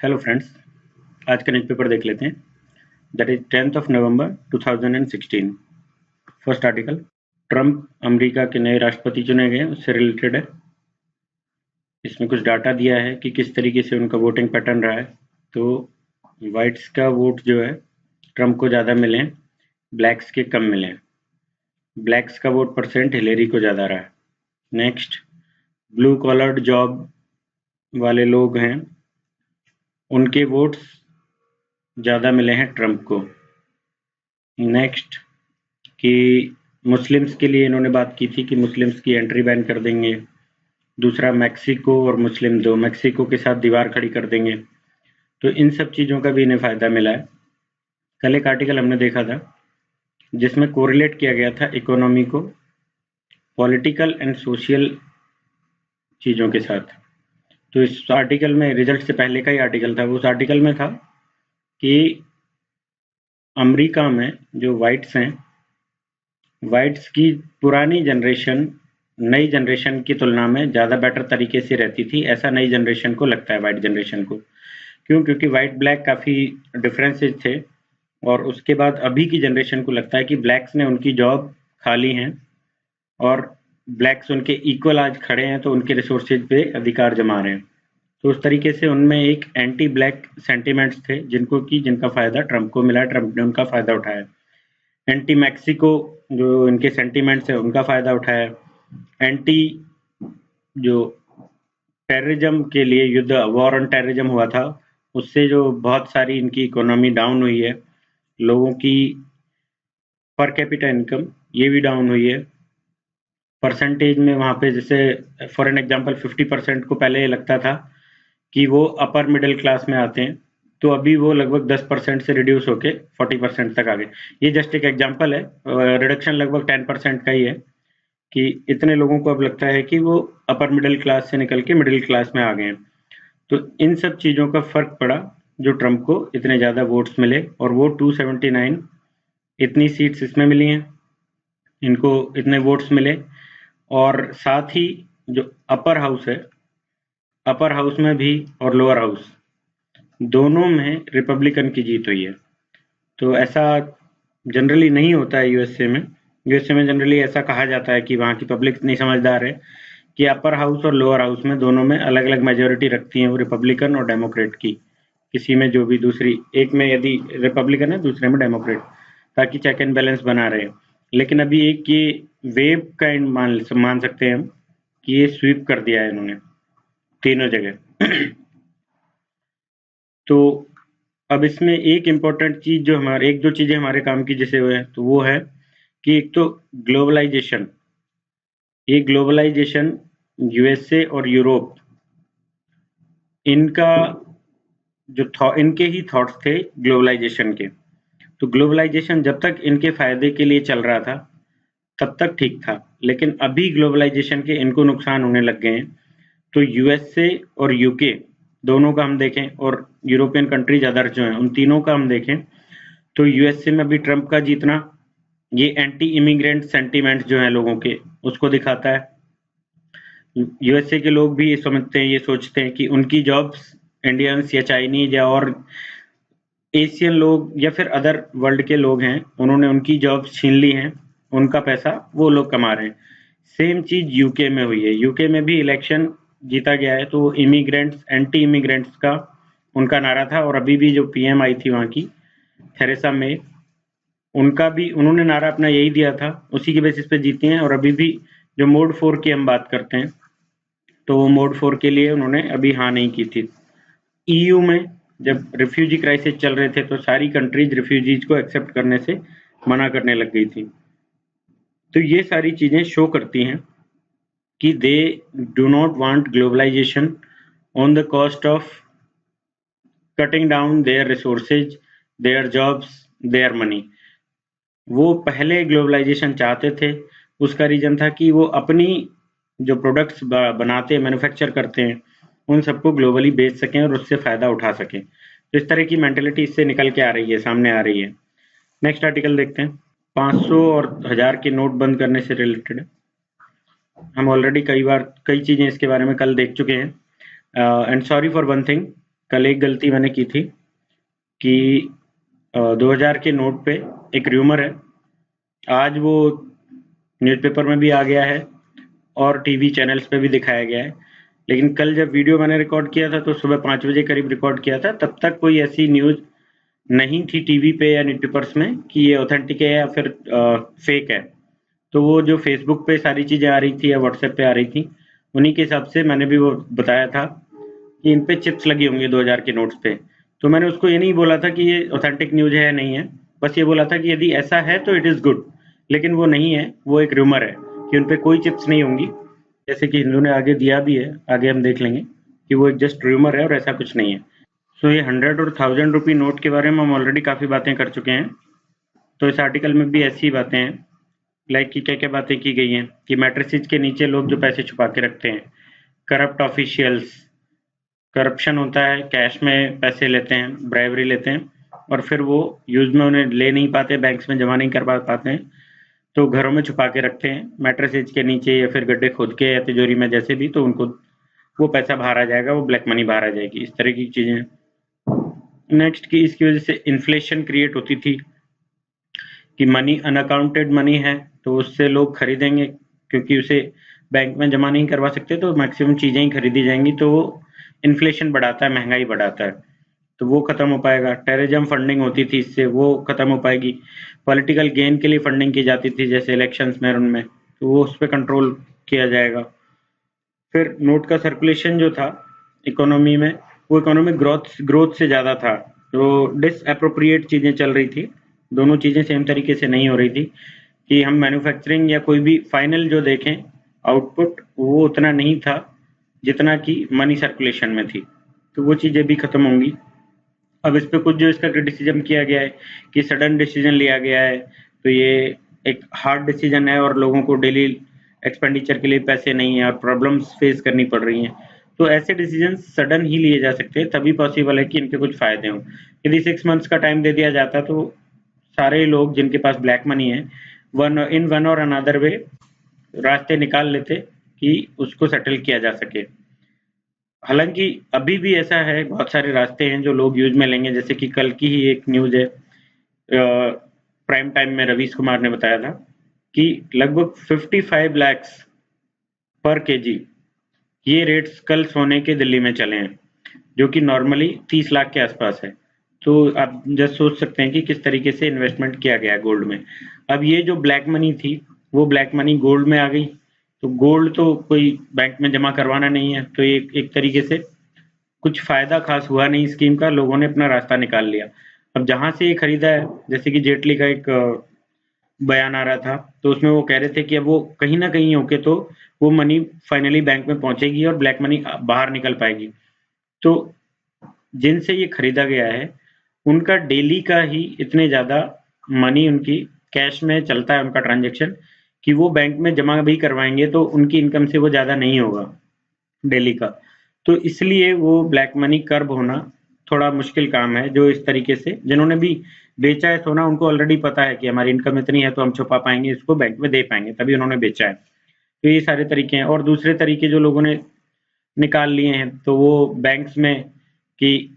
Hello friends, आज का news paper देख लेते हैं। That is 10th of November 2016। First article, Trump America के नए राष्ट्रपति चुने गए, उससे रिलेटेड है। इसमें कुछ डाटा दिया है कि किस तरीके से उनका वोटिंग पैटर्न रहा है। तो वाइट्स का वोट जो है ट्रंप को ज़्यादा मिले हैं, ब्लैक्स के कम मिले हैं। ब्लैक्स का वोट परसेंट हिलेरी को ज़्यादा रहा है। नेक्स्ट, ब्लू कॉलर्ड जॉब वाले लोग हैं, उनके वोट्स ज़्यादा मिले हैं ट्रंप को। नेक्स्ट, कि मुस्लिम्स के लिए इन्होंने बात की थी कि मुस्लिम्स की एंट्री बैन कर देंगे। दूसरा, मैक्सिको और मुस्लिम दो, मैक्सिको के साथ दीवार खड़ी कर देंगे। तो इन सब चीज़ों का भी इन्हें फ़ायदा मिला है। कल एक आर्टिकल हमने देखा था जिसमें कोरिलेट किया गया था इकोनॉमी को पॉलिटिकल एंड सोशल चीज़ों के साथ। तो इस आर्टिकल में, रिजल्ट से पहले का ही आर्टिकल था, उस आर्टिकल में था कि अमेरिका में जो वाइट्स हैं, वाइट्स की पुरानी जनरेशन नई जनरेशन की तुलना में ज़्यादा बेटर तरीके से रहती थी, ऐसा नई जनरेशन को लगता है, वाइट जनरेशन को। क्यों? क्योंकि वाइट ब्लैक काफ़ी डिफरेंसेस थे, और उसके बाद अभी की जनरेशन को लगता है कि ब्लैक्स ने उनकी जॉब खा ली हैं और ब्लैक्स उनके इक्वल आज खड़े हैं, तो उनके रिसोर्सेज पे अधिकार जमा रहे हैं। तो उस तरीके से उनमें एक एंटी ब्लैक सेंटिमेंट्स थे जिनका फ़ायदा ट्रंप को मिला, ट्रंप ने उनका फ़ायदा उठाया। एंटी मैक्सिको जो इनके सेंटिमेंट्स है, उनका फ़ायदा उठाया। एंटी जो टेररिज्म के लिए युद्ध, वॉर ऑन टेररिज्म हुआ था, उससे जो बहुत सारी इनकी इकोनॉमी डाउन हुई है, लोगों की पर कैपिटा इनकम ये भी डाउन हुई है। परसेंटेज में वहाँ पे, जैसे फॉर एन एग्जांपल 50% को पहले लगता था कि वो अपर मिडिल क्लास में आते हैं, तो अभी वो लगभग 10% से रिड्यूस होके 40% तक आ गए। ये जस्ट एक एग्जांपल है, रिडक्शन लगभग 10% का ही है, कि इतने लोगों को अब लगता है कि वो अपर मिडिल क्लास से निकल के मिडिल क्लास में आ गए हैं। तो इन सब चीज़ों का फ़र्क पड़ा जो ट्रंप को इतने ज़्यादा वोट्स मिले, और वो 279 इतनी सीट्स इसमें मिली हैं, इनको इतने वोट्स मिले। और साथ ही जो अपर हाउस है, अपर हाउस में भी और लोअर हाउस दोनों में रिपब्लिकन की जीत हुई है। तो ऐसा जनरली नहीं होता है यूएसए में। यूएसए में जनरली ऐसा कहा जाता है कि वहाँ की पब्लिक इतनी समझदार है कि अपर हाउस और लोअर हाउस में दोनों में अलग अलग मेजोरिटी रखती हैं वो, रिपब्लिकन और डेमोक्रेट की। किसी में जो भी दूसरी, एक में यदि रिपब्लिकन है, दूसरे में डेमोक्रेट, ताकि चेक एंड बैलेंस बना रहे। लेकिन अभी एक ये वेव का मान सकते हैं हम कि ये स्वीप कर दिया है इन्होंने तीनों जगह। तो अब इसमें एक इम्पोर्टेंट चीज़ जो हमारे, एक दो चीज़ें हमारे काम की जैसे हुए, तो वो है कि एक तो ग्लोबलाइजेशन। ये ग्लोबलाइजेशन यूएसए और यूरोप, इनका इनके ही थॉट्स थे ग्लोबलाइजेशन के। तो ग्लोबलाइजेशन जब तक इनके फायदे के लिए चल रहा था तब तक ठीक था, लेकिन अभी ग्लोबलाइजेशन के इनको नुकसान होने लग गए हैं। तो यूएसए और यूके दोनों का हम देखें, और यूरोपियन कंट्रीज अदर जो हैं, उन तीनों का हम देखें, तो यूएसए में अभी ट्रंप का जीतना ये एंटी इमिग्रेंट सेंटीमेंट्स जो हैं लोगों के, उसको दिखाता है। यूएसए के लोग भी ये समझते हैं, ये सोचते हैं कि उनकी जॉब्स इंडियंस या चाइनीज या और एशियन लोग या फिर अदर वर्ल्ड के लोग हैं, उन्होंने उनकी जॉब्स छीन ली हैं, उनका पैसा वो लोग कमा रहे हैं। सेम चीज यूके में हुई है। यूके में भी इलेक्शन जीता गया है, तो इमिग्रेंट्स, एंटी इमिग्रेंट्स का उनका नारा था, और अभी भी जो पीएम आई थी वहाँ की, थेरेसा मे, उनका भी उन्होंने नारा अपना यही दिया था, उसी के बेसिस पे जीती हैं। और अभी भी जो मोड 4 की हम बात करते हैं, तो वो मोड 4 के लिए उन्होंने अभी हाँ नहीं की थी। ईयू में जब रिफ्यूजी क्राइसिस चल रहे थे, तो सारी कंट्रीज रिफ्यूजीज को एक्सेप्ट करने से मना करने लग गई थी। तो ये सारी चीजें शो करती हैं कि they do not want globalisation on the cost of cutting down their resources, their jobs, their money. वो पहले ग्लोबलाइजेशन चाहते थे, उसका रीजन था कि वो अपनी जो प्रोडक्ट्स बनाते हैं, मैन्युफैक्चर करते हैं, उन सबको ग्लोबली बेच सकें और उससे फ़ायदा उठा सकें। तो इस तरह की मेंटेलिटी इससे निकल के आ रही है, सामने आ रही है। नेक्स्ट आर्टिकल देखते हैं। 500 और 1000 के नोट बंद करने से रिलेटेड है। हम ऑलरेडी कई चीज़ें इसके बारे में कल देख चुके हैं। And sorry for one thing, कल एक गलती मैंने की थी कि 2000 के नोट पे एक र्यूमर है, आज वो न्यूज़पेपर में भी आ गया है और टीवी चैनल्स पे भी दिखाया गया है। लेकिन कल जब वीडियो मैंने रिकॉर्ड किया था तो सुबह 5 बजे करीब रिकॉर्ड किया था, तब तक कोई ऐसी न्यूज़ नहीं थी टीवी पे या न्यूज़पेपर्स में कि ये ऑथेंटिक है या फिर फेक है। तो वो जो फेसबुक पे सारी चीज़ें आ रही थी या व्हाट्सएप पे आ रही थी, उन्हीं के हिसाब से मैंने भी वो बताया था कि इन पे चिप्स लगी होंगी 2000 के नोट्स पे। तो मैंने उसको ये नहीं बोला था कि ये ऑथेंटिक न्यूज़ है या नहीं है, बस ये बोला था कि यदि ऐसा है तो इट इज़ गुड, लेकिन वो नहीं है, वो एक र्यूमर है कि उन पे कोई चिप्स नहीं होंगी, जैसे कि हिंदू ने आगे दिया भी है, आगे हम देख लेंगे कि वो एक जस्ट र्यूमर है और ऐसा कुछ नहीं है। सो ये 100 और 1000 रुपी नोट के बारे में हम ऑलरेडी काफ़ी बातें कर चुके हैं, तो इस आर्टिकल में भी ऐसी ही बातें हैं, लाइक कि क्या क्या बातें की गई हैं कि मैट्रिसेस के नीचे लोग जो पैसे छुपा के रखते हैं, करप्ट ऑफिशियल्स, करप्शन होता है, कैश में पैसे लेते हैं, ब्राइबरी लेते हैं और फिर वो यूज में उन्हें ले नहीं पाते, बैंक्स में जमा नहीं करवा पाते हैं, तो घरों में छुपा के रखते हैं मैट्रिसेस के नीचे या फिर गड्ढे खोद के या तिजोरी में जैसे भी, तो उनको वो पैसा बाहर आ जाएगा, वो ब्लैक मनी बाहर आ जाएगी, इस तरह की चीजें। नेक्स्ट की इसकी वजह से इन्फ्लेशन क्रिएट होती थी कि मनी अनअकाउंटेड मनी है तो उससे लोग खरीदेंगे, क्योंकि उसे बैंक में जमा नहीं करवा सकते तो मैक्सिमम चीजें ही खरीदी जाएंगी, तो वो इन्फ्लेशन बढ़ाता है, महंगाई बढ़ाता है, तो वो खत्म हो पाएगा। टेररिज्म फंडिंग होती थी, इससे वो खत्म हो पाएगी। पॉलिटिकल गेन के लिए फंडिंग की जाती थी जैसे इलेक्शंस में, उनमें तो वो उस पर कंट्रोल किया जाएगा। फिर नोट का सर्कुलेशन जो था इकोनॉमी में, वो इकोनॉमिक ग्रोथ से ज़्यादा था, तो डिसअप्रोप्रिएट चीज़ें चल रही थी, दोनों चीज़ें सेम तरीके से नहीं हो रही थी कि हम मैन्युफैक्चरिंग या कोई भी फाइनल जो देखें आउटपुट, वो उतना नहीं था जितना कि मनी सर्कुलेशन में थी, तो वो चीज़ें भी खत्म होंगी। अब इस पे कुछ जो इसका क्रिटिसिज्म किया गया है कि सडन डिसीजन लिया गया है, तो ये एक हार्ड डिसीजन है और लोगों को डेली एक्सपेंडिचर के लिए पैसे नहीं है और प्रॉब्लम्स फेस करनी पड़ रही हैं, तो ऐसे डिसीजन सडन ही लिए जा सकते हैं, तभी पॉसिबल है कि इनके कुछ फायदे हों। यदि 6 मंथ्स का टाइम दे दिया जाता तो सारे लोग जिनके पास ब्लैक मनी है वन और अनदर वे रास्ते निकाल लेते कि उसको सेटल किया जा सके। हालांकि अभी भी ऐसा है, बहुत सारे रास्ते हैं जो लोग यूज में लेंगे, जैसे कि कल की ही एक न्यूज है, प्राइम टाइम में रवीश कुमार ने बताया था कि लगभग 55 लाख पर केजी ये रेट्स कल सोने के दिल्ली में चले हैं, जो कि नॉर्मली 30 लाख के आसपास है। तो आप जस्ट सोच सकते हैं कि किस तरीके से इन्वेस्टमेंट किया गया है गोल्ड में। अब ये जो ब्लैक मनी थी वो ब्लैक मनी गोल्ड में आ गई, तो गोल्ड तो कोई बैंक में जमा करवाना नहीं है, तो एक तरीके से कुछ फायदा खास हुआ नहीं स्कीम का, लोगों ने अपना रास्ता निकाल लिया। अब जहां से ये खरीदा है, जैसे कि जेटली का एक बयान आ रहा था, तो उसमें वो कह रहे थे कि अब वो कहीं ना कहीं होके तो वो मनी फाइनली बैंक में पहुंचेगी और ब्लैक मनी बाहर निकल पाएगी। तो जिनसे ये खरीदा गया है उनका डेली का ही इतने ज्यादा मनी उनकी कैश में चलता है, उनका ट्रांजेक्शन, कि वो बैंक में जमा भी करवाएंगे तो उनकी इनकम से वो ज्यादा नहीं होगा डेली का। तो इसलिए वो ब्लैक मनी कर्व होना थोड़ा मुश्किल काम है। जो इस तरीके से जिन्होंने भी बेचा है सोना, उनको ऑलरेडी पता है कि हमारी इनकम इतनी है तो हम छुपा पाएंगे, इसको बैंक में दे पाएंगे, तभी उन्होंने बेचा है। तो ये सारे तरीके हैं, और दूसरे तरीके जो लोगों ने निकाल लिए हैं तो वो बैंक्स में कि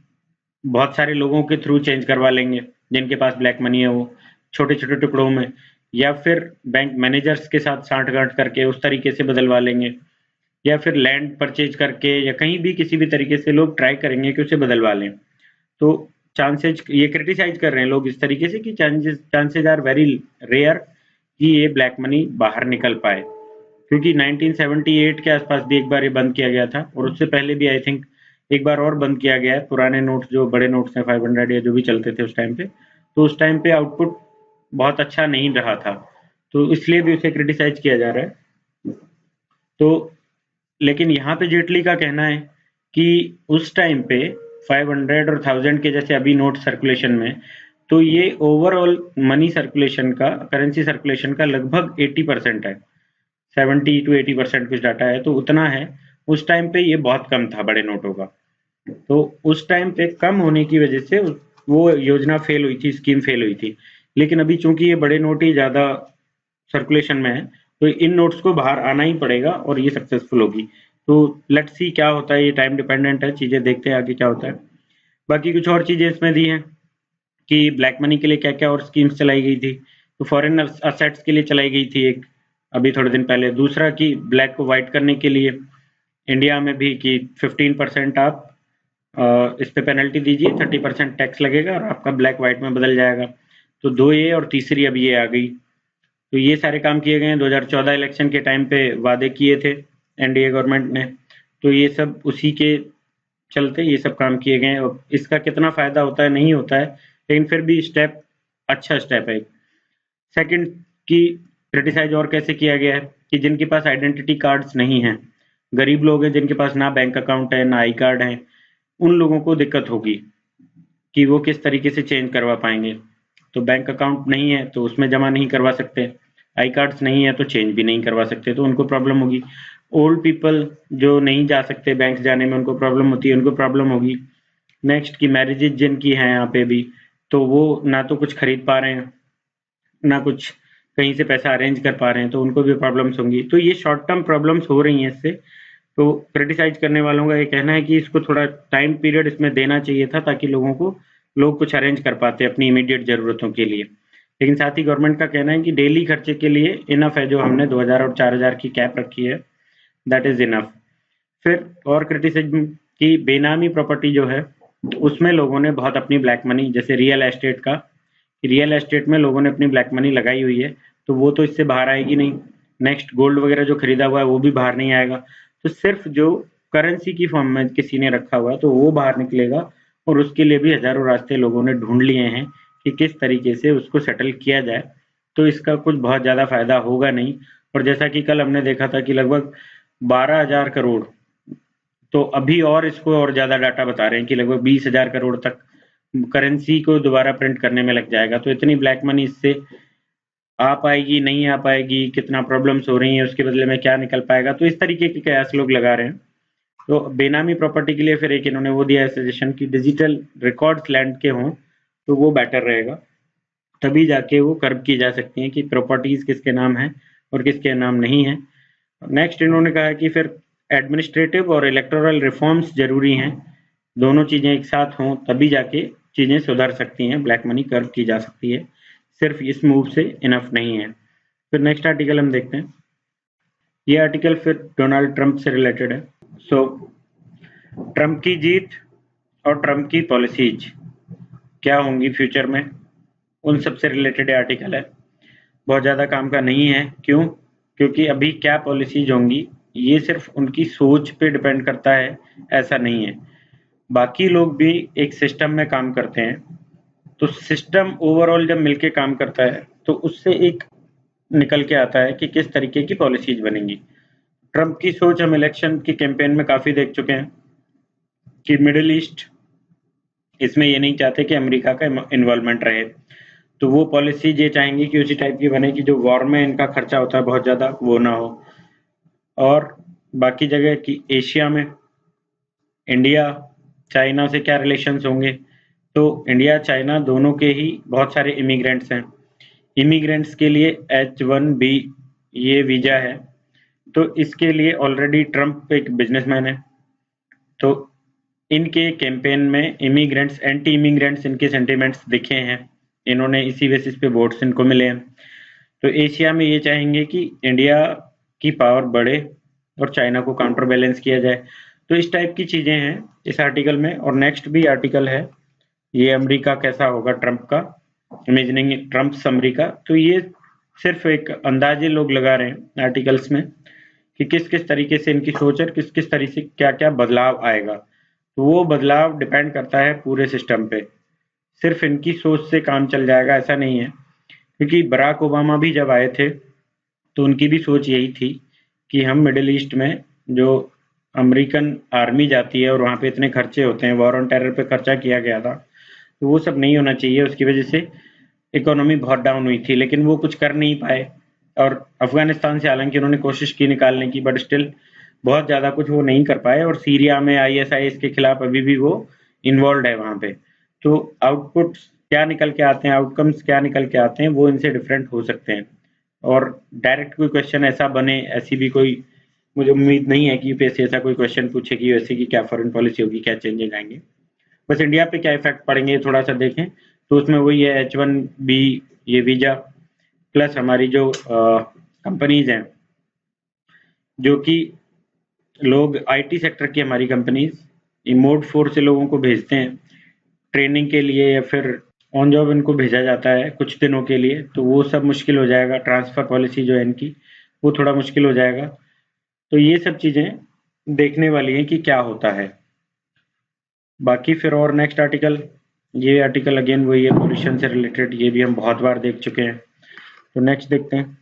बहुत सारे लोगों के थ्रू चेंज करवा लेंगे जिनके पास ब्लैक मनी है, वो छोटे छोटे टुकड़ों में, या फिर बैंक मैनेजर्स के साथ साठ गांठ करके उस तरीके से बदलवा लेंगे, या फिर लैंड परचेज करके, या कहीं भी किसी भी तरीके से लोग ट्राई करेंगे कि उसे बदलवा लें। तो चांसेज, ये क्रिटिसाइज कर रहे हैं लोग इस तरीके से कि चांसेज आर वेरी रेयर कि ये ब्लैक मनी बाहर निकल पाए, क्योंकि 1978 के आसपास भी एक बार ये बंद किया गया था, और उससे पहले भी आई थिंक एक बार और बंद किया गया है। पुराने नोट्स, जो बड़े नोट्स हैं 500 या जो भी चलते थे उस टाइम पे, तो उस टाइम पे आउटपुट बहुत अच्छा नहीं रहा था, तो इसलिए भी उसे क्रिटिसाइज किया जा रहा है। तो लेकिन यहाँ पे जेटली का कहना है कि उस टाइम पे 500 और 1000 के जैसे अभी नोट सर्कुलेशन में, तो ये ओवरऑल मनी सर्कुलेशन का, करेंसी सर्कुलेशन का लगभग 80% है, 70 to 80% कुछ डाटा है, तो उतना है। उस टाइम पे ये बहुत कम था बड़े नोटों का, तो उस टाइम पे कम होने की वजह से वो योजना फेल हुई थी, स्कीम फेल हुई थी। लेकिन अभी चूंकि ये बड़े नोट ही ज्यादा सर्कुलेशन में है, तो इन नोट्स को बाहर आना ही पड़ेगा और ये सक्सेसफुल होगी। तो लेट्स सी क्या होता है, ये टाइम डिपेंडेंट है, चीजें देखते हैं आगे क्या होता है। बाकी कुछ और चीज़ें इसमें दी हैं कि ब्लैक मनी के लिए क्या-क्या और स्कीम्स चलाई गई थी। तो फॉरेन असेट्स के लिए चलाई गई थी एक, अभी थोड़े दिन पहले। दूसरा कि ब्लैक को व्हाइट करने के लिए इंडिया में भी कि 15% आप इस पे पेनल्टी दीजिए, 30% टैक्स लगेगा और आपका ब्लैक व्हाइट में बदल जाएगा। तो 2 ये और तीसरी अब ये आ गई। तो ये सारे काम किए गए हैं। 2014 इलेक्शन के टाइम पे वादे किए थे एनडीए गवर्नमेंट ने, तो ये सब उसी के चलते ये सब काम किए गए हैं। और इसका कितना फायदा होता है नहीं होता है, लेकिन फिर भी स्टेप अच्छा स्टेप है। सेकंड की क्रिटिसाइज और कैसे किया गया है कि जिनके पास आइडेंटिटी कार्ड्स नहीं हैं, गरीब लोग हैं जिनके पास ना बैंक अकाउंट है ना आई कार्ड है, उन लोगों को दिक्कत होगी कि वो किस तरीके से चेंज करवा पाएंगे। तो बैंक अकाउंट नहीं है तो उसमें जमा नहीं करवा सकते, आई कार्ड्स नहीं है तो चेंज भी नहीं करवा सकते, तो उनको प्रॉब्लम होगी। ओल्ड पीपल जो नहीं जा सकते बैंक जाने में, उनको प्रॉब्लम होती है, उनको प्रॉब्लम होगी। नेक्स्ट की मैरिजेज जिनकी हैं यहाँ पे भी, तो वो ना तो कुछ खरीद पा रहे हैं ना कुछ कहीं से पैसा अरेंज कर पा रहे हैं, तो उनको भी प्रॉब्लम्स होंगी। तो ये शॉर्ट टर्म प्रॉब्लम्स हो रही हैं इससे। तो क्रिटिसाइज करने वालों का ये कहना है कि इसको थोड़ा टाइम पीरियड इसमें देना चाहिए था ताकि लोग कुछ अरेंज कर पाते अपनी इमीडिएट ज़रूरतों के लिए। लेकिन साथ ही गवर्नमेंट का कहना है कि डेली खर्चे के लिए इनफ है, जो हमने 2000 और 4000 की कैप रखी है, दैट इज़ इनफ। फिर और क्रिटिसिज्म की बेनामी प्रॉपर्टी जो है, उसमें लोगों ने बहुत अपनी ब्लैक मनी, जैसे रियल एस्टेट का, रियल एस्टेट में लोगों ने अपनी ब्लैक मनी लगाई हुई है, तो वो तो इससे बाहर आएगी नहीं। नेक्स्ट गोल्ड वगैरह जो खरीदा हुआ है वो भी बाहर नहीं आएगा। तो सिर्फ जो करेंसी की फॉर्म में किसी ने रखा हुआ है तो वो बाहर निकलेगा, और उसके लिए भी हजारों रास्ते लोगों ने ढूंढ लिए हैं कि किस तरीके से उसको सेटल किया जाए। तो इसका कुछ बहुत ज़्यादा फायदा होगा नहीं। और जैसा कि कल हमने देखा था कि लगभग 12,000 करोड़, तो अभी और इसको और ज़्यादा डाटा बता रहे हैं कि लगभग 20,000 करोड़ तक करेंसी को दोबारा प्रिंट करने में लग जाएगा। तो इतनी ब्लैक मनी इससे आ पाएगी नहीं आ पाएगी, कितना प्रॉब्लम्स हो रही हैं, उसके बदले में क्या निकल पाएगा, तो इस तरीके के कयास लोग लगा रहे हैं। तो बेनामी प्रॉपर्टी के लिए फिर एक इन्होंने वो दिया है सजेशन कि डिजिटल रिकॉर्ड्स लैंड के हों तो वो बेटर रहेगा, तभी जाके वो कर्व की जा सकती हैं कि प्रॉपर्टीज किसके नाम है और किसके नाम नहीं है। नेक्स्ट इन्होंने कहा कि फिर एडमिनिस्ट्रेटिव और इलेक्टोरल रिफॉर्म्स जरूरी हैं, दोनों चीजें एक साथ हों तभी जाके चीजें सुधर सकती हैं, ब्लैक मनी कर्व की जा सकती है, सिर्फ इस मूव से इनफ नहीं है। फिर नेक्स्ट आर्टिकल हम देखते हैं। ये आर्टिकल फिर डोनाल्ड ट्रंप से रिलेटेड है। सो ट्रंप की जीत और ट्रंप की पॉलिसीज क्या होंगी फ्यूचर में, उन सबसे रिलेटेड आर्टिकल है। बहुत ज़्यादा काम का नहीं है। क्यों? क्योंकि अभी क्या पॉलिसीज होंगी ये सिर्फ उनकी सोच पे डिपेंड करता है, ऐसा नहीं है। बाकी लोग भी एक सिस्टम में काम करते हैं, तो सिस्टम ओवरऑल जब मिलके काम करता है तो उससे एक निकल के आता है कि किस तरीके की पॉलिसीज बनेंगी। ट्रंप की सोच हम इलेक्शन की कैंपेन में काफ़ी देख चुके हैं कि मिडिल ईस्ट, इसमें ये नहीं चाहते कि अमेरिका का इन्वॉल्वमेंट रहे, तो वो पॉलिसी ये चाहेंगे कि उसी टाइप की बने कि जो वॉर में इनका खर्चा होता है बहुत ज़्यादा वो ना हो। और बाकी जगह की एशिया में इंडिया चाइना से क्या रिलेशंस होंगे, तो इंडिया चाइना दोनों के ही बहुत सारे इमिग्रेंट्स हैं। इमिग्रेंट्स के लिए H1B ये वीज़ा है, तो इसके लिए ऑलरेडी ट्रंप एक बिजनेसमैन है, तो इनके कैंपेन में इमिग्रेंट्स, एंटी इमिग्रेंट्स इनके सेंटिमेंट्स दिखे हैं, इन्होंने इसी बेसिस पे वोट्स इनको मिले हैं। तो एशिया में ये चाहेंगे कि इंडिया की पावर बढ़े और चाइना को काउंटर बैलेंस किया जाए। तो इस टाइप की चीज़ें हैं इस आर्टिकल में। और नेक्स्ट भी आर्टिकल है, ये अमेरिका कैसा होगा ट्रंप का, इमेजिनिंग ट्रंप्स अमेरिका। तो ये सिर्फ एक अंदाजे लोग लगा रहे हैं आर्टिकल्स में कि किस किस तरीके से इनकी सोच और किस किस तरीके से क्या क्या बदलाव आएगा। तो वो बदलाव डिपेंड करता है पूरे सिस्टम पे, सिर्फ इनकी सोच से काम चल जाएगा ऐसा नहीं है। क्योंकि बराक ओबामा भी जब आए थे तो उनकी भी सोच यही थी कि हम मिडिल ईस्ट में जो अमेरिकन आर्मी जाती है और वहाँ पे इतने खर्चे होते हैं, वॉर ऑन टेरर पे खर्चा किया गया था, तो वो सब नहीं होना चाहिए। उसकी वजह से इकोनॉमी बहुत डाउन हुई थी, लेकिन वो कुछ कर नहीं पाए। और अफगानिस्तान से हालांकि उन्होंने कोशिश की निकालने की, बट स्टिल बहुत ज़्यादा कुछ वो नहीं कर पाए। और सीरिया में ISIS के खिलाफ अभी भी वो इन्वॉल्व है वहाँ पे। तो आउटपुट्स क्या निकल के आते हैं, आउटकम्स क्या निकल के आते हैं, वो इनसे डिफरेंट हो सकते हैं। और डायरेक्ट कोई क्वेश्चन ऐसा बने, ऐसी भी कोई मुझे उम्मीद नहीं है कि यूपीएससी ऐसा कोई क्वेश्चन पूछे कि यूएसए की क्या फॉरेन पॉलिसी होगी, क्या चेंजेस आएंगे। बस इंडिया पे क्या इफेक्ट पड़ेंगे थोड़ा सा देखें तो उसमें वही है H1B, ये वीजा प्लस हमारी जो कंपनीज हैं, जो कि लोग आईटी सेक्टर की हमारी कंपनीज मोड 4 से लोगों को भेजते हैं ट्रेनिंग के लिए या फिर ऑन जॉब इनको भेजा जाता है कुछ दिनों के लिए, तो वो सब मुश्किल हो जाएगा। ट्रांसफर पॉलिसी जो है इनकी वो थोड़ा मुश्किल हो जाएगा। तो ये सब चीजें देखने वाली हैं कि क्या होता है। बाकी फिर और नेक्स्ट आर्टिकल, ये आर्टिकल अगेन वही है पॉल्यूशन से रिलेटेड, ये भी हम बहुत बार देख चुके हैं। तो नेक्स्ट देखते हैं।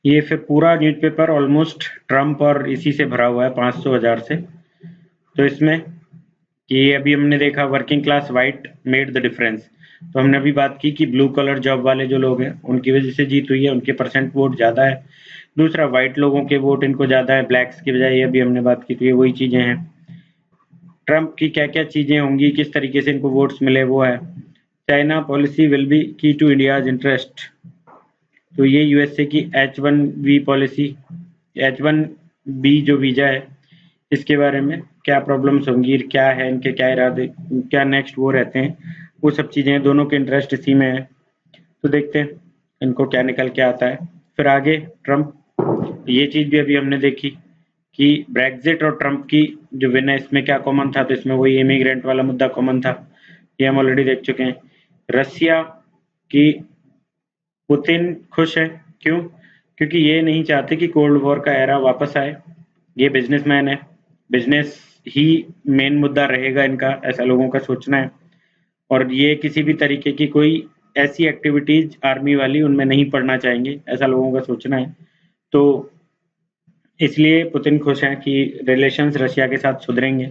ये फिर पूरा न्यूज़पेपर ऑलमोस्ट ट्रम्प और इसी से भरा हुआ है 500,000 से। तो इसमें ये अभी हमने देखा working class white made the difference, तो हमने अभी बात की कि ब्लू कलर जॉब वाले जो लोग हैं उनकी वजह से जीत हुई है, उनके परसेंट वोट ज़्यादा है। दूसरा वाइट लोगों के वोट इनको ज़्यादा है ब्लैक्स की बजाय, ये भी हमने बात की, तो ये वही चीज़ें हैं। ट्रम्प की क्या क्या चीज़ें होंगी, किस तरीके से इनको वोट्स मिले, वो है चाइना पॉलिसी विल बी की टू इंडियाज इंटरेस्ट। तो ये यूएसए की H1B पॉलिसी, H1B जो वीजा है इसके बारे में क्या प्रॉब्लम्स होंगी, क्या है इनके, क्या इरादे, क्या नेक्स्ट वो रहते हैं, वो सब चीजें हैं। दोनों के इंटरेस्ट इसी में है। तो देखते हैं इनको क्या निकल के आता है। फिर आगे ट्रम्प, ये चीज भी अभी हमने देखी कि ब्रेग्जिट और ट्रम्प की जो विन है इसमें क्या कॉमन था, तो इसमें वही इमिग्रेंट वाला मुद्दा कॉमन था, ये हम ऑलरेडी देख चुके हैं। रसिया की पुतिन खुश है, क्यों? क्योंकि ये नहीं चाहते कि कोल्ड वॉर का एरा वापस आए। ये बिजनेसमैन है, बिजनेस ही मेन मुद्दा रहेगा इनका, ऐसा लोगों का सोचना है। और ये किसी भी तरीके की कोई ऐसी एक्टिविटीज आर्मी वाली उनमें नहीं पड़ना चाहेंगे, ऐसा लोगों का सोचना है। तो इसलिए पुतिन खुश हैं कि रिलेशंस रशिया के साथ सुधरेंगे।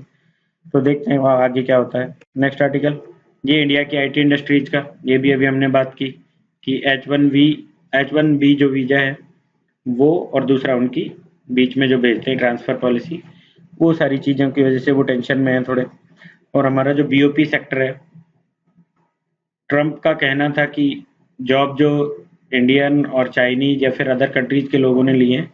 तो देखते हैं वहाँ आगे क्या होता है। नेक्स्ट आर्टिकल, ये इंडिया की आईटी इंडस्ट्रीज का, ये भी अभी हमने बात की कि H1B जो वीजा है वो और दूसरा उनकी बीच में जो भेजते हैं ट्रांसफर पॉलिसी, वो सारी चीज़ों की वजह से वो टेंशन में है थोड़े। और हमारा जो बीओपी सेक्टर है, ट्रम्प का कहना था कि जॉब जो इंडियन और चाइनीज या फिर अदर कंट्रीज के लोगों ने लिए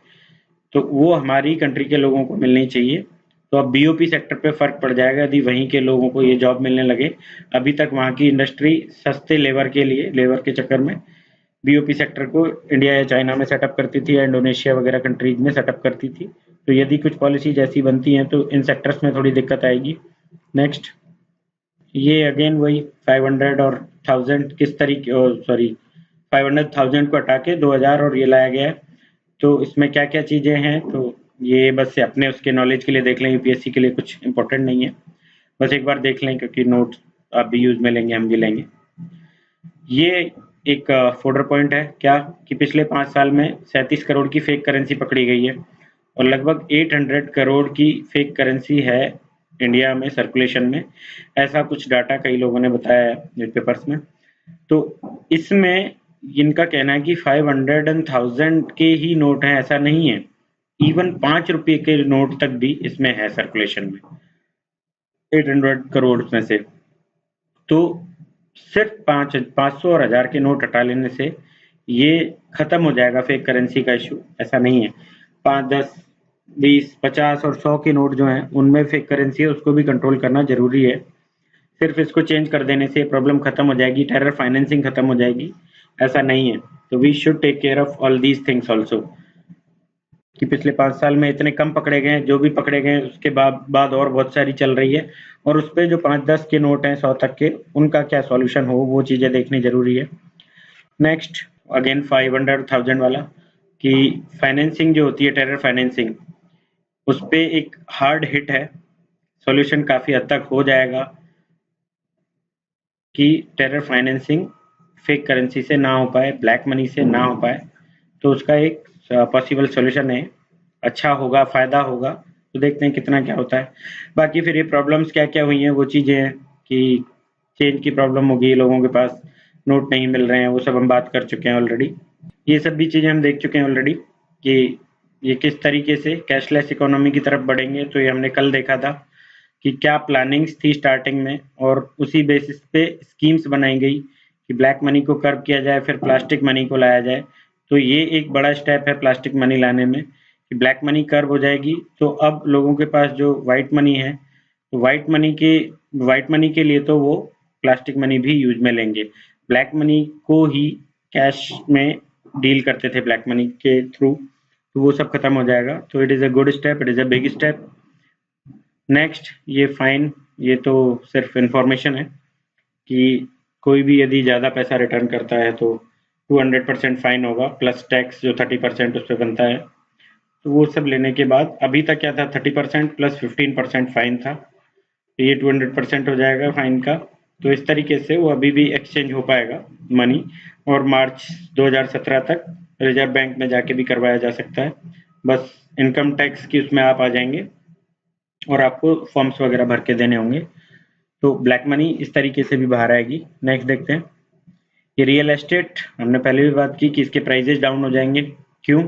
तो वो हमारी कंट्री के लोगों को मिलनी चाहिए। तो अब बीओपी सेक्टर पे फर्क पड़ जाएगा यदि वहीं के लोगों को ये जॉब मिलने लगे। अभी तक वहाँ की इंडस्ट्री सस्ते लेबर के लिए, लेबर के चक्कर में बीओपी सेक्टर को इंडिया या चाइना में सेटअप करती थी या इंडोनेशिया वगैरह कंट्रीज में सेटअप करती थी। तो यदि कुछ पॉलिसीज ऐसी बनती हैं तो इन सेक्टर्स में थोड़ी दिक्कत आएगी। नेक्स्ट, ये अगेन वही 500 और 1000 किस तरीके, सॉरी 500,000 को हटा के 2000 और ये लाया गया है। तो इसमें क्या क्या चीज़ें हैं, तो ये बस अपने उसके नॉलेज के लिए देख लें, यूपीएससी के लिए कुछ इंपॉर्टेंट नहीं है, बस एक बार देख लें क्योंकि नोट्स आप भी यूज में लेंगे, हम भी लेंगे। ये एक फोल्डर पॉइंट है क्या कि पिछले 5 साल में 37 करोड़ की फेक करेंसी पकड़ी गई है और लगभग 800 करोड़ की फेक करेंसी है इंडिया में सर्कुलेशन में, ऐसा कुछ डाटा कई लोगों ने बताया है न्यूज़पेपर्स में। तो इसमें इनका कहना है कि 500 एंड 1000 के ही नोट हैं, ऐसा नहीं है, इवन 5 रुपए के नोट तक भी इसमें है सर्कुलेशन में 800 करोड़ में से। तो सिर्फ 500 और 1000 के नोट हटा लेने से ये खत्म हो जाएगा फेक करेंसी का इशू, ऐसा नहीं है। 5, 10, 20, 50 और 100 के नोट जो हैं उनमें फेक करेंसी है, उसको भी कंट्रोल करना जरूरी है। सिर्फ इसको चेंज कर देने से प्रॉब्लम खत्म हो जाएगी, टेरर फाइनेंसिंग खत्म हो जाएगी, ऐसा नहीं है। तो we should take care of all these things also कि पिछले 5 साल में इतने कम पकड़े गए, जो भी पकड़े गए उसके बाद और बहुत सारी चल रही है, और उस पर जो 5-10 के नोट हैं 100 तक के, उनका क्या सॉल्यूशन हो, वो चीज़ें देखनी जरूरी है। नेक्स्ट अगेन 500,000 वाला कि फाइनेंसिंग जो होती है टेरर फाइनेंसिंग, उस पर एक हार्ड हिट है, सॉल्यूशन काफ़ी हद तक हो जाएगा कि टेरर फाइनेंसिंग फेक करेंसी से ना हो पाए, ब्लैक मनी से ना हो पाए, तो उसका एक पॉसिबल सॉल्यूशन है, अच्छा होगा, फायदा होगा। तो देखते हैं कितना क्या होता है। बाकी फिर ये प्रॉब्लम्स क्या क्या हुई हैं वो चीज़ें हैं कि चेंज की प्रॉब्लम होगी, लोगों के पास नोट नहीं मिल रहे हैं, वो सब हम बात कर चुके हैं ऑलरेडी। ये सब भी चीज़ें हम देख चुके हैं ऑलरेडी कि ये किस तरीके से कैशलेस इकोनॉमी की तरफ बढ़ेंगे। तो ये हमने कल देखा था कि क्या प्लानिंग्स थी स्टार्टिंग में, और उसी बेसिस पे स्कीम्स बनाई गई कि ब्लैक मनी को कर्व किया जाए, फिर प्लास्टिक मनी को लाया जाए। तो ये एक बड़ा स्टेप है प्लास्टिक मनी लाने में कि ब्लैक मनी कर्व हो जाएगी, तो अब लोगों के पास जो वाइट मनी है तो व्हाइट मनी के लिए तो वो प्लास्टिक मनी भी यूज में लेंगे। ब्लैक मनी को ही कैश में डील करते थे ब्लैक मनी के थ्रू, तो वो सब खत्म हो जाएगा। तो it is a good step, it is a big step. Next ये फाइन, ये तो सिर्फ इंफॉर्मेशन है कि कोई भी यदि ज़्यादा पैसा रिटर्न करता है तो 200% फाइन होगा, प्लस टैक्स जो 30% उस पर बनता है। तो वो सब लेने के बाद अभी तक क्या था, 30% प्लस 15% फाइन था, तो ये 200% हो जाएगा फाइन का। तो इस तरीके से वो अभी भी एक्सचेंज हो पाएगा मनी, और मार्च 2017 तक रिजर्व बैंक में जाके भी करवाया जा सकता है। बस इनकम टैक्स की उसमें आप आ जाएंगे और आपको फॉर्म्स वगैरह भर के देने होंगे। तो ब्लैक मनी इस तरीके से भी बाहर आएगी। नेक्स्ट देखते हैं, ये रियल एस्टेट, हमने पहले भी बात की कि इसके प्राइजेस डाउन हो जाएंगे। क्यों?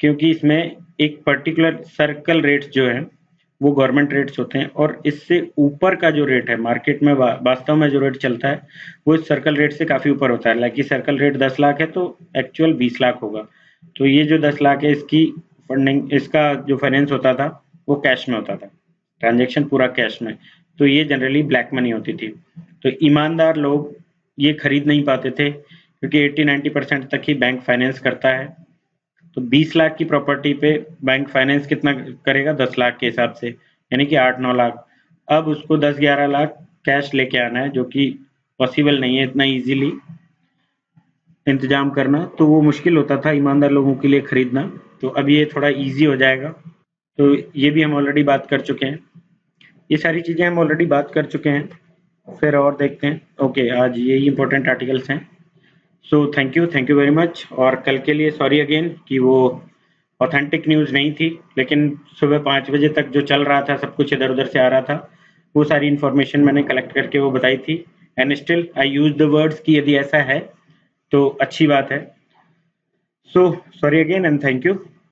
क्योंकि इसमें एक पर्टिकुलर सर्कल रेट्स जो है वो गवर्नमेंट रेट्स होते हैं, और इससे ऊपर का जो रेट है मार्केट में वास्तव में जो रेट चलता है वो इस सर्कल रेट से काफ़ी ऊपर होता है। लाइक सर्कल रेट 10 लाख है तो एक्चुअल 20 लाख होगा। तो ये जो 10 लाख है इसकी फंडिंग, इसका जो फाइनेंस होता था वो कैश में होता था, ट्रांजेक्शन पूरा कैश में। तो ये जनरली ब्लैक मनी होती थी। तो ईमानदार लोग ये खरीद नहीं पाते थे क्योंकि 80-90% तक ही बैंक फाइनेंस करता है। तो 20 लाख की प्रॉपर्टी पे बैंक फाइनेंस कितना करेगा, 10 लाख के हिसाब से, यानी कि 8-9 लाख। अब उसको 10-11 लाख कैश लेके आना है, जो कि पॉसिबल नहीं है इतना इजीली इंतजाम करना, तो वो मुश्किल होता था ईमानदार लोगों के लिए खरीदना। तो अब ये थोड़ा इजी हो जाएगा। तो ये भी हम ऑलरेडी बात कर चुके हैं, ये सारी चीज़ें हम ऑलरेडी बात कर चुके हैं। फिर और देखते हैं। ओके, आज यही इंपॉर्टेंट आर्टिकल्स हैं। So thank you very much. और कल के लिए सॉरी अगेन कि वो ऑथेंटिक न्यूज़ नहीं थी, लेकिन सुबह 5 बजे तक जो चल रहा था, सब कुछ इधर उधर से आ रहा था, वो सारी इन्फॉर्मेशन मैंने कलेक्ट करके वो बताई थी। And still I use the words कि यदि ऐसा है तो अच्छी बात है। So sorry again and thank you.